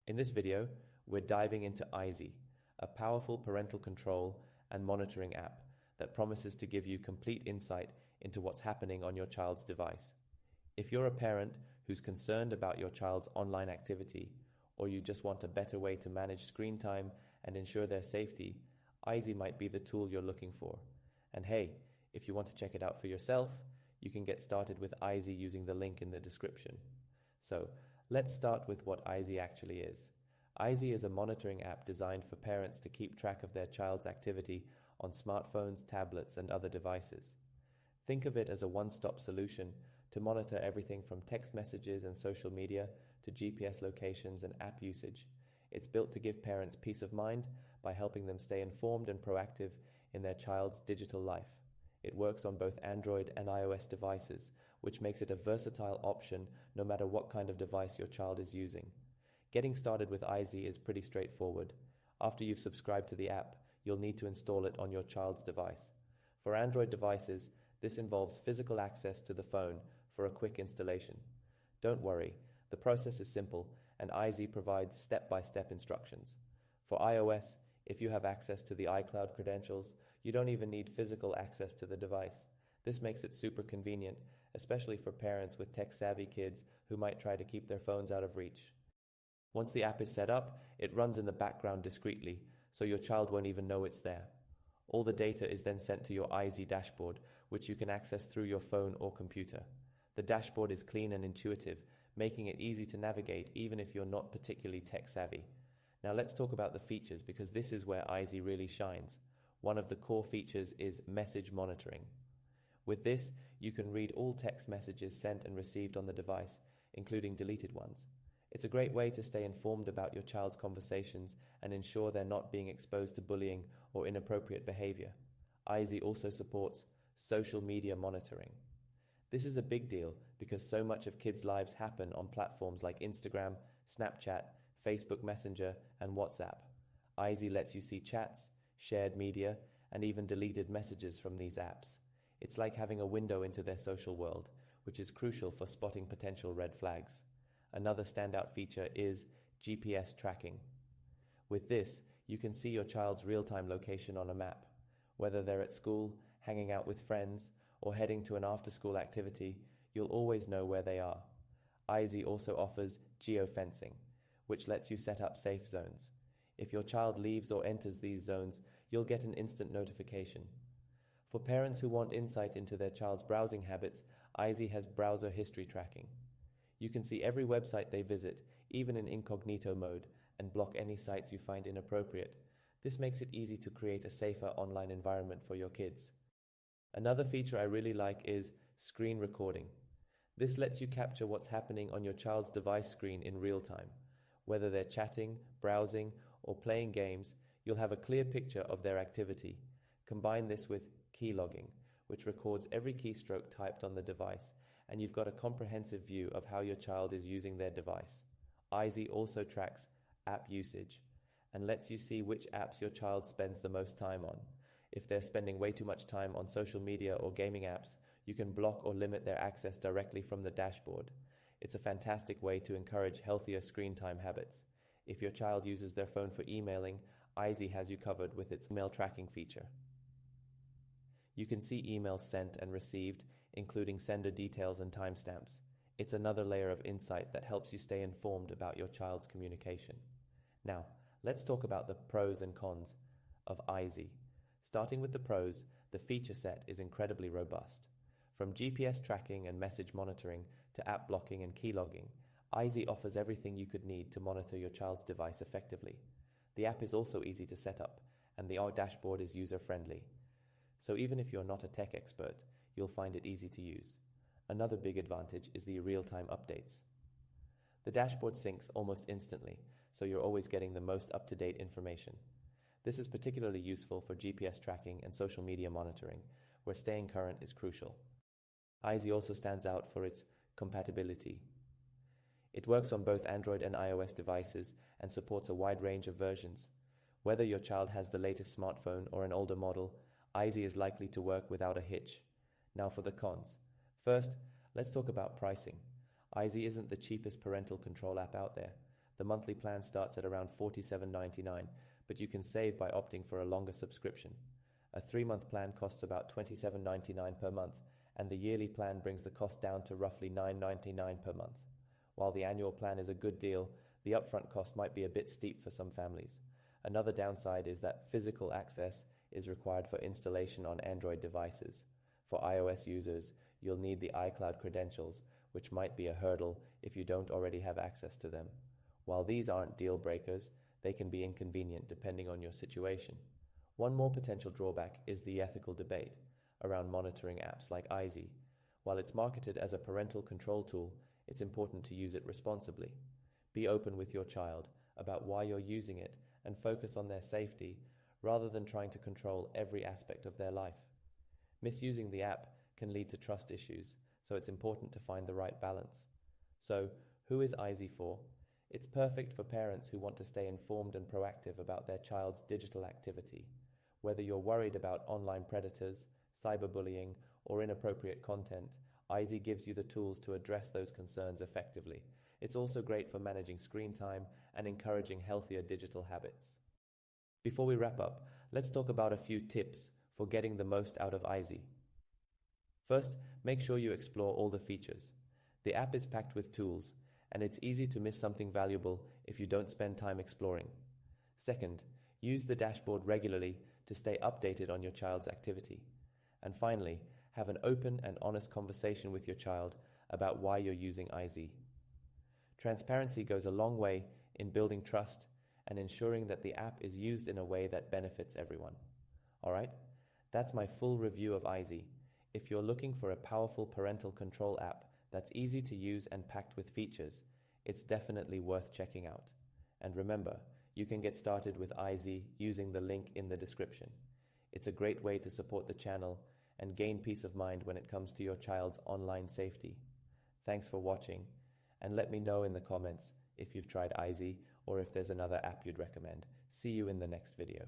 In this video, we're diving into Eyezy, a powerful parental control and monitoring app that promises to give you complete insight into what's happening on your child's device. If you're a parent who's concerned about your child's online activity, or you just want a better way to manage screen time and ensure their safety, Eyezy might be the tool you're looking for. And hey, if you want to check it out for yourself, you can get started with Eyezy using the link in the description. So, let's start with what Eyezy actually is. Eyezy is a monitoring app designed for parents to keep track of their child's activity on smartphones, tablets, and other devices. Think of it as a one-stop solution to monitor everything from text messages and social media to GPS locations and app usage. It's built to give parents peace of mind by helping them stay informed and proactive in their child's digital life. It works on both Android and iOS devices, which makes it a versatile option no matter what kind of device your child is using. Getting started with Eyezy is pretty straightforward. After you've subscribed to the app, you'll need to install it on your child's device. For Android devices, this involves physical access to the phone for a quick installation. Don't worry, the process is simple, and Eyezy provides step-by-step instructions. For iOS, if you have access to the iCloud credentials, you don't even need physical access to the device. This makes it super convenient, especially for parents with tech-savvy kids who might try to keep their phones out of reach. Once the app is set up, it runs in the background discreetly, so your child won't even know it's there. All the data is then sent to your Eyezy dashboard, which you can access through your phone or computer. The dashboard is clean and intuitive, making it easy to navigate even if you're not particularly tech-savvy. Now let's talk about the features, because this is where Eyezy really shines. One of the core features is message monitoring. With this, you can read all text messages sent and received on the device, including deleted ones. It's a great way to stay informed about your child's conversations and ensure they're not being exposed to bullying or inappropriate behavior. Eyezy also supports social media monitoring. This is a big deal because so much of kids' lives happen on platforms like Instagram, Snapchat, Facebook Messenger, and WhatsApp. Eyezy lets you see chats, shared media, and even deleted messages from these apps. It's like having a window into their social world, which is crucial for spotting potential red flags. Another standout feature is GPS tracking. With this, you can see your child's real-time location on a map. Whether they're at school, hanging out with friends, or heading to an after-school activity, you'll always know where they are. Eyezy also offers geofencing, which lets you set up safe zones. If your child leaves or enters these zones, you'll get an instant notification. For parents who want insight into their child's browsing habits, Eyezy has browser history tracking. You can see every website they visit, even in incognito mode, and block any sites you find inappropriate. This makes it easy to create a safer online environment for your kids. Another feature I really like is screen recording. This lets you capture what's happening on your child's device screen in real time. Whether they're chatting, browsing, or playing games, you'll have a clear picture of their activity. Combine this with keylogging, which records every keystroke typed on the device, and you've got a comprehensive view of how your child is using their device. Eyezy also tracks app usage and lets you see which apps your child spends the most time on. If they're spending way too much time on social media or gaming apps, you can block or limit their access directly from the dashboard. It's a fantastic way to encourage healthier screen time habits. If your child uses their phone for emailing, Eyezy has you covered with its email tracking feature. You can see emails sent and received, including sender details and timestamps. It's another layer of insight that helps you stay informed about your child's communication. Now, let's talk about the pros and cons of Eyezy. Starting with the pros, the feature set is incredibly robust. From GPS tracking and message monitoring to app blocking and keylogging, Eyezy offers everything you could need to monitor your child's device effectively. The app is also easy to set up, and the dashboard is user-friendly. So even if you're not a tech expert, you'll find it easy to use. Another big advantage is the real-time updates. The dashboard syncs almost instantly, so you're always getting the most up-to-date information. This is particularly useful for GPS tracking and social media monitoring, where staying current is crucial. Eyezy also stands out for its compatibility. It works on both Android and iOS devices and supports a wide range of versions. Whether your child has the latest smartphone or an older model, Eyezy is likely to work without a hitch. Now for the cons. First, let's talk about pricing. Eyezy isn't the cheapest parental control app out there, The monthly plan starts at around $47.99, but you can save by opting for a longer subscription. A 3-month plan costs about $27.99 per month, and the yearly plan brings the cost down to roughly $9.99 per month. While the annual plan is a good deal, the upfront cost might be a bit steep for some families. Another downside is that physical access is required for installation on Android devices. For iOS users, you'll need the iCloud credentials, which might be a hurdle if you don't already have access to them. While these aren't deal breakers, they can be inconvenient depending on your situation. One more potential drawback is the ethical debate around monitoring apps like Eyezy. While it's marketed as a parental control tool, it's important to use it responsibly. Be open with your child about why you're using it and focus on their safety rather than trying to control every aspect of their life. Misusing the app can lead to trust issues, so it's important to find the right balance. So, who is Eyezy for? It's perfect for parents who want to stay informed and proactive about their child's digital activity. Whether you're worried about online predators, cyberbullying, or inappropriate content, Eyezy gives you the tools to address those concerns effectively. It's also great for managing screen time and encouraging healthier digital habits. Before we wrap up, let's talk about a few tips for getting the most out of Eyezy. First, make sure you explore all the features. The app is packed with tools, and it's easy to miss something valuable if you don't spend time exploring. Second, use the dashboard regularly to stay updated on your child's activity. And finally, have an open and honest conversation with your child about why you're using Eyezy. Transparency goes a long way in building trust and ensuring that the app is used in a way that benefits everyone. Alright, that's my full review of Eyezy. If you're looking for a powerful parental control app that's easy to use and packed with features, it's definitely worth checking out. And remember, you can get started with Eyezy using the link in the description. It's a great way to support the channel and gain peace of mind when it comes to your child's online safety. Thanks for watching, and let me know in the comments if you've tried Eyezy or if there's another app you'd recommend. See you in the next video.